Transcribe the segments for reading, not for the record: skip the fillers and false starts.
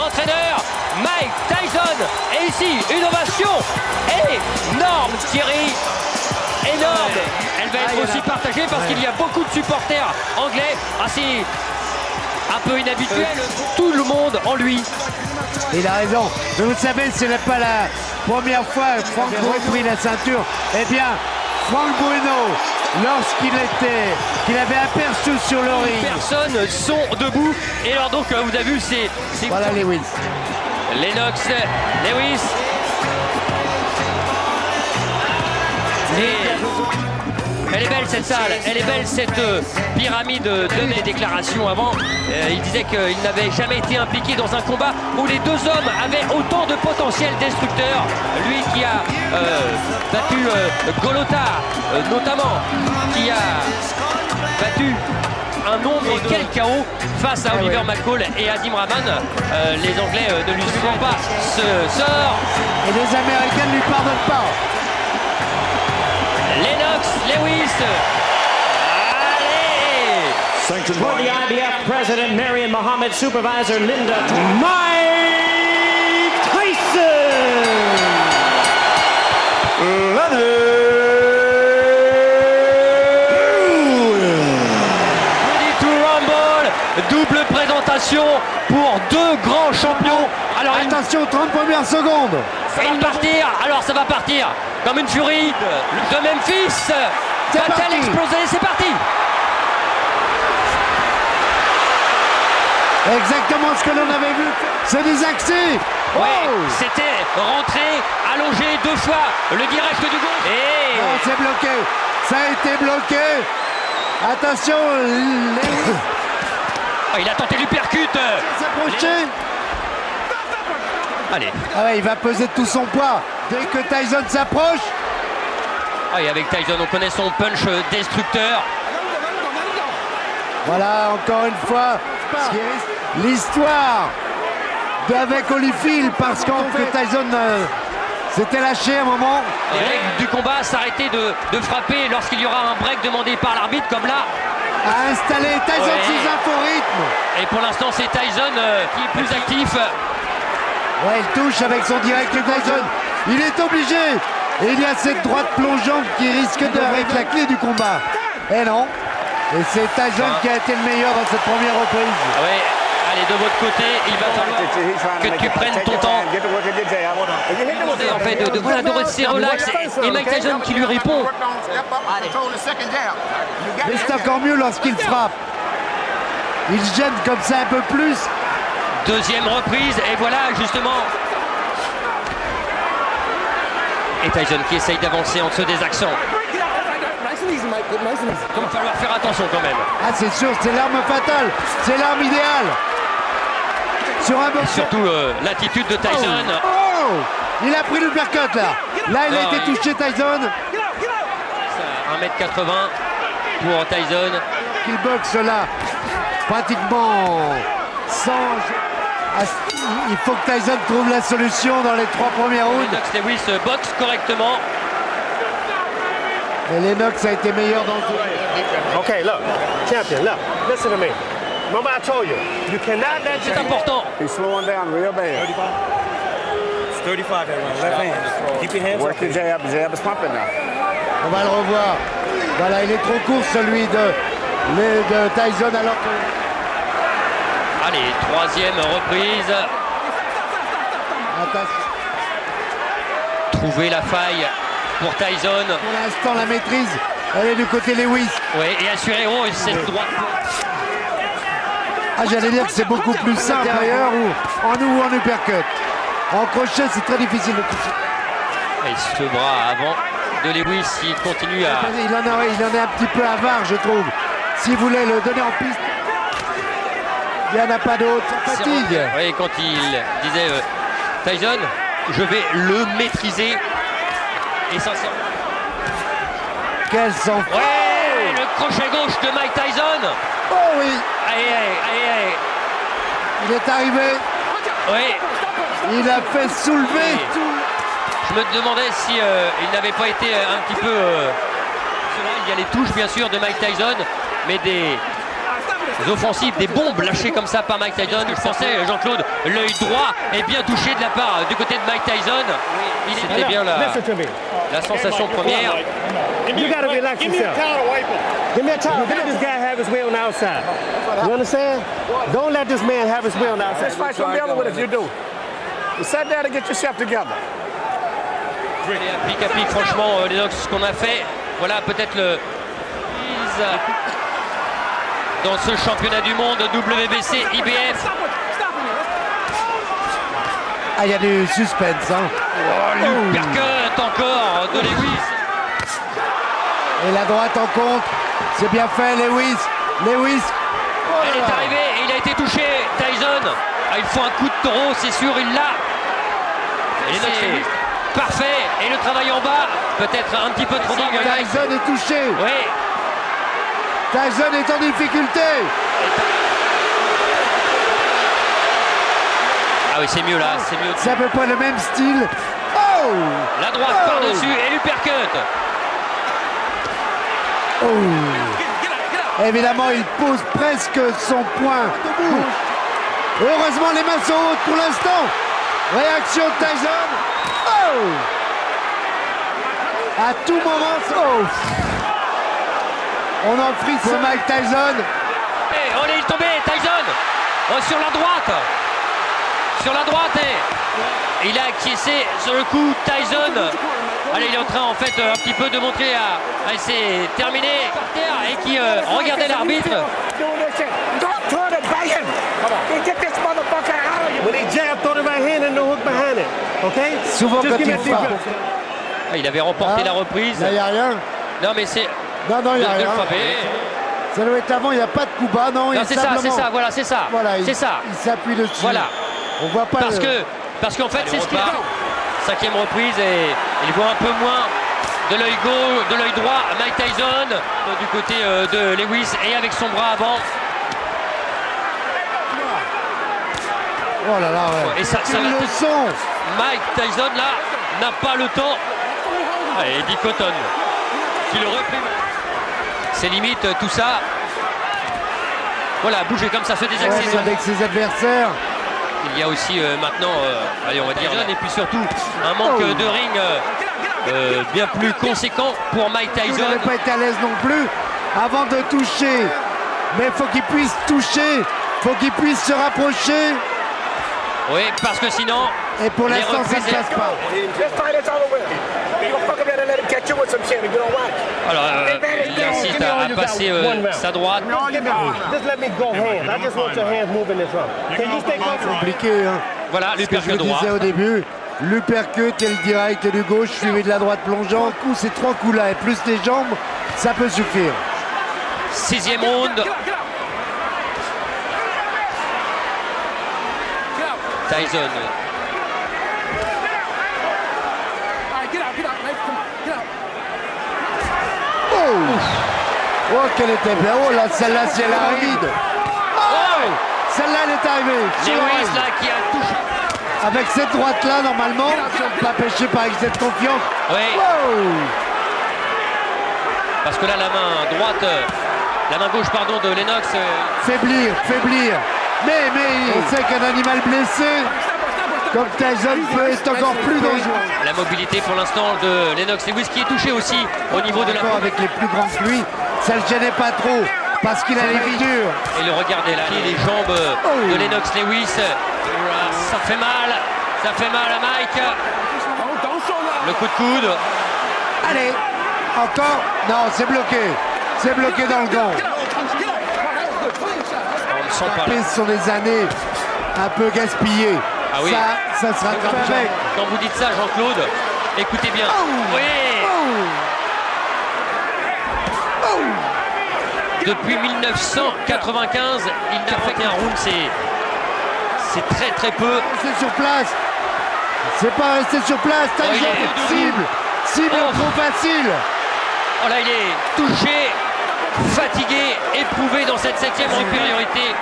entraîneur, Mike Tyson. Et ici, une ovation énorme, Thierry. Énorme. Elle va être aussi partagée parce qu'il y a beaucoup de supporters anglais. Assez un peu inhabituel. Tout le monde en lui. Il a raison. Mais vous savez, ce n'est pas la première fois que Frank Bruno a pris la ceinture. Eh bien, Frank Bruno, qu'il avait aperçu sur le ring. Personnes sont debout. Et alors donc, vous avez vu, c'est voilà Lewis. Lennox, Lewis. Et elle est belle cette salle, elle est belle cette pyramide de mes déclarations avant. Il disait qu'il n'avait jamais été impliqué dans un combat où les deux hommes avaient autant de potentiel destructeur. Lui qui a battu Golota notamment, qui a battu un nombre de quel chaos face à Oliver McCall et Adim Rahman. Les Anglais ne lui suivent pas ce sort. Et les Américains ne lui pardonnent pas. Lennox, Lewis. Allez! For the IBF President Marion Muhammad, Supervisor Linda, Mike Tyson! Ready to rumble, double présentation pour deux grands champions. Alors attention, 30 premières secondes. Ça va partir, alors ça va partir comme une furie de Memphis. Va-t-elle exploser? C'est parti. Exactement ce que l'on avait vu. C'est des accès. Oui, c'était rentré, allongé deux fois, le direct du gauche. Et non, c'est bloqué. Ça a été bloqué. Attention, il a tenté l'uppercut. S'approcher. Allez. Ah ouais, il va peser tout son poids dès que Tyson s'approche. Ah, et avec Tyson, on connaît son punch destructeur. Voilà, encore une fois, l'histoire avec Holyfield, parce que Tyson s'était lâché à un moment. Les règles du combat s'arrêter de frapper lorsqu'il y aura un break demandé par l'arbitre, comme là. A installé Tyson sous un faux rythme. Et pour l'instant, c'est Tyson qui est plus actif. Ouais, il touche avec son direct Tyson. Il est obligé. Et il y a cette droite plongeante qui risque d'être la clé du combat. Et non. Et c'est Tyson qui a été le meilleur dans cette première reprise. Oui, allez, de votre côté, il va falloir que tu prennes ton temps. En fait, de rester relax. Et Mike Tyson qui lui répond. Mais c'est encore mieux lorsqu'il frappe. Il gêne comme ça un peu plus. Deuxième reprise, et voilà justement. Et Tyson qui essaye d'avancer en dessous des accents. Il va falloir faire attention quand même. Ah, c'est sûr, c'est l'arme fatale. C'est l'arme idéale. Sur un et surtout l'attitude de Tyson. Il a pris le uppercut là. Là, il a été touché, Tyson. 1m80 pour Tyson. Il boxe là, pratiquement sans... Il faut que Tyson trouve la solution dans les 3 premiers rounds. Lennox Lewis boxe correctement. Et Lennox a été meilleur dans le jeu. Okay, look, champion, look, listen to me. Remember I told you, you cannot let C'est important. He's slowing down real bad. 35, everyone. Left hand. Keep your hands Work your jab. Jab is pumping now. On va le revoir. Voilà, il est trop court celui de Tyson alors que... Allez, troisième reprise. Attention. Trouver la faille pour Tyson. Pour l'instant, la maîtrise, elle est du côté Lewis. Oui, et assuré cette droite. Ah, j'allais dire que c'est beaucoup plus simple ailleurs ou en uppercut. En crochet, c'est très difficile de toucher. Et ce bras avant de Lewis, il continue à... Il en est un petit peu avare, je trouve. S'il voulait le donner en piste, il n'y en a pas d'autre. Fatigue. Oui, quand il disait Tyson, je vais le maîtriser. Essentiellement. Quel sang. Ouais, le crochet gauche de Mike Tyson. Oh oui. Allez. Il est arrivé. Oui. Il a fait soulever oui. tout. Je me demandais si il n'avait pas été un petit peu... il y a les touches bien sûr de Mike Tyson, mais des offensives, des bombes lâchées comme ça par Mike Tyson. Je pensais, Jean-Claude, l'œil droit est bien touché de la part du côté de Mike Tyson. C'était bien la sensation première. You gotta relax yourself. Give me a towel. Let this guy have his way on the outside. You understand? Don't let this man have his way on the outside. This fight's gonna be over with if you do. You sit down and get yourself together. Et pic à pic, franchement, Lennox, ce qu'on a fait, voilà peut-être le dans ce championnat du monde WBC IBF. Ah, il y a du suspense, hein. L'uppercut encore de Lewis. Et la droite en contre, c'est bien fait, Lewis. Lewis. Elle est arrivée et il a été touché. Tyson, il faut un coup de taureau, c'est sûr, il l'a. C'est parfait. Et le travail en bas, peut-être un petit peu trop dingue. Tyson est touché. Oui. Tyson est en difficulté. Ah oui, c'est mieux là, c'est mieux. C'est à peu près le même style. Oh! La droite par-dessus et l'uppercut. Oh. Évidemment, il pose presque son poing. Heureusement, les mains sont hautes pour l'instant. Réaction de Tyson. Oh! À tout moment, oh! On en frise ce Mike Tyson. Et oh, il est tombé, Tyson. Sur la droite. Sur la droite et il a acquiescé sur le coup. Tyson, allez, il est en train en fait un petit peu de montrer à c'est terminé par terre et qui regardait l'arbitre. Souvent quand il frappe. Il avait remporté la reprise. Là, il n'y a rien. Non mais c'est Non, il n'y a rien. frapper. Ça doit être avant, il n'y a pas de coup bas. Non, C'est ça, voilà, c'est ça. Voilà, c'est ça. Il s'appuie dessus. Voilà. On voit pas parce qu'en fait c'est ce qu'il a. Cinquième reprise et il voit un peu moins de l'œil gauche, de l'œil droit Mike Tyson du côté de Lewis et avec son bras avant. Oh là là, ouais. Et ça le son. Mike Tyson là n'a pas le temps. Et Eddie Cotton qui le réprime. C'est limite tout ça. Voilà, bouger comme ça, se désaxer. Ouais, avec ses adversaires. Il y a aussi maintenant, allez, on va dire, et puis surtout un manque de ring bien plus conséquent pour Mike Tyson. Il n'avait pas été à l'aise non plus avant de toucher. Mais il faut qu'il puisse toucher, il faut qu'il puisse se rapprocher. Oui, parce que sinon... Et pour l'instant, ça ne se passe pas. Alors, il insiste à passer sa droite. C'est compliqué, hein. Voilà, l'uppercut droit. Je le disais au début, l'uppercut et le direct du gauche suivi de la droite plongeant. Ces trois coups-là et plus les jambes, ça peut suffire. Sixième round. Tyson. Oh, qu'elle était bien. Oh là, celle-là, si elle arrive. Oh, celle-là, elle est arrivée. Lewis là qui a touché. Avec cette droite-là, normalement, pas pêché par excès de confiance. Oui. Oh. Parce que là, la main droite, la main gauche, pardon, de Lennox. Faiblir. Mais on sait qu'un animal blessé, comme Tyson, peut être encore plus dangereux. La mobilité pour l'instant de Lennox Lewis qui est touché aussi au niveau de la... Avec les plus grands que lui, ça le gênait pas trop parce qu'il a les vies dures. Et le regardez là, les jambes de Lennox Lewis. Ça fait mal à Mike. Le coup de coude. Allez, encore. Non, c'est bloqué dans le gant. On ne sent pas là. Ce sont des années un peu gaspillées. Ah oui. Ça sera avec. Quand vous dites ça, Jean-Claude, écoutez bien. Oui. Depuis 1995, il n'a fait qu'un round, c'est très très peu. C'est sur place. C'est pas resté sur place. Cible trop facile. Oh là, il est touché, fatigué, éprouvé dans cette septième supériorité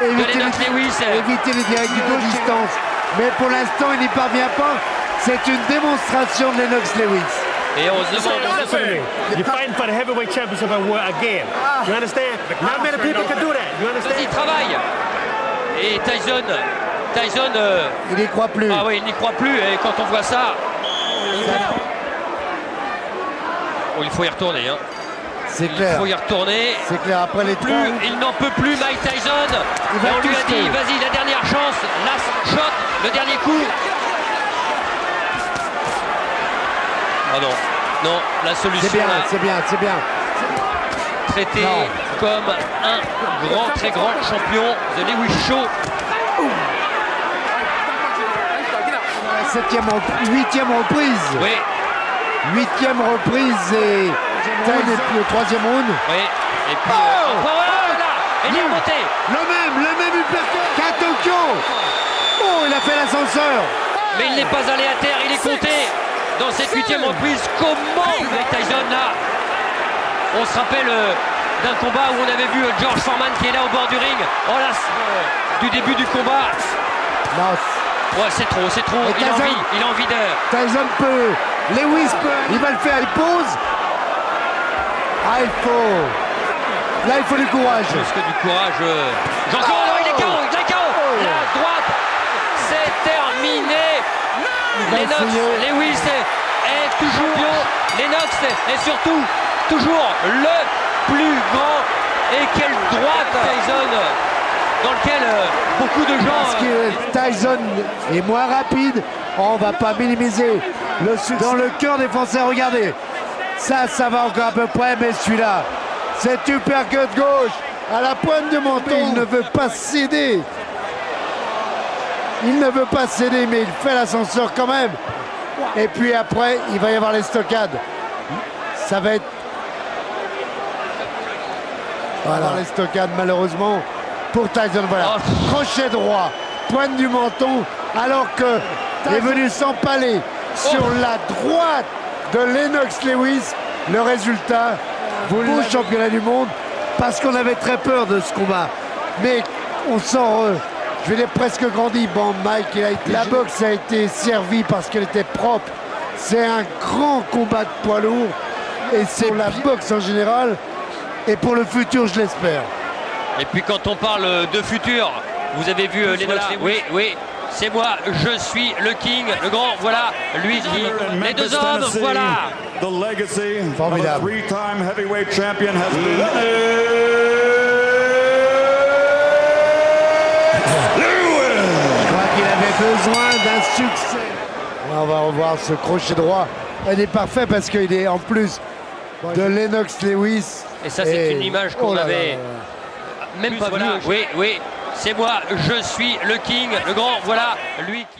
de Lennox Lewis. Éviter les directs du de distance. Mais pour l'instant, il n'y parvient pas. C'est une démonstration de Lennox Lewis. Et on se demande. Listen to me. You're fighting for the heavyweight championship again. You understand? Not many people can do that. You Il understand? travaille. Et Tyson, Il n'y croit plus. ah oui, il n'y croit plus. Et quand on voit ça, oh, il faut y retourner. Hein. C'est Il clair. faut y retourner. C'est clair. Après les Plus, trois, il n'en peut plus, Mike Tyson. va Et on lui a twister. dit, vas-y, la dernière chance, last shot, le dernier coup. Ah non, non, la solution c'est bien, là, c'est bien, c'est bien. traité Non. comme un très grand champion, The Lewis Show. Huitième reprise. Oui, Huitième reprise et puis le troisième round. oui. Et puis, Oh là, il est remonté. Le même uppercut qu'à Tokyo. Oh, il a fait l'ascenseur. Mais il n'est pas allé à terre, il est compté dans cette huitième reprise. Comment Mike Tyson là? On se rappelle d'un combat où on avait vu George Foreman qui est là au bord du ring. Oh là, du début du combat. Non, Ouais, c'est trop. Et Il a envie de. Tyson peut. Lewis peut. Il va le faire, il pose. Ah, il faut. Là, il faut du courage. Plus que du courage. Jean-Claude, non, il est KO, La droite, c'est terminé. va Lennox, essayer. Lewis est toujours champion. Lennox est surtout toujours le plus grand. Et quelle droite Tyson, dans lequel beaucoup de Parce gens. que Tyson est moins rapide, on va pas minimiser le succès. Dans le cœur des Français, regardez. Ça va encore à peu près, mais celui-là, cet uppercut gauche à la pointe du menton, il ne veut pas céder. Il ne veut pas céder, mais il fait l'ascenseur quand même. Et puis après, il va y avoir les stockades. Ça va être... Voilà, les stockades, malheureusement, pour Tyson. Voilà, crochet droit, pointe du menton, alors que est venu s'empaler sur la droite de Lennox Lewis. Le résultat, vous le championnat du monde, parce qu'on avait très peur de ce combat. Mais on sent, je vais dire presque grandi. Bon, Mike, la boxe a été servie parce qu'elle était propre. C'est un grand combat de poids lourd. Et c'est pour la boxe en général. Et pour le futur, je l'espère. Et puis quand on parle de futur, vous avez vu Lennox Lewis. Oui, c'est moi, je suis le king, le grand, voilà, lui qui. Les deux hommes, voilà. The legacy of a Formidable. three-time heavyweight champion has been Je crois qu'il avait besoin d'un succès. On va revoir ce crochet droit. Il est parfait parce qu'il est en plus de Lennox Lewis. Et ça, c'est une image qu'on Oh là là avait là là. même pas vue. Oui, c'est moi, je suis le king, le grand, voilà, lui qui.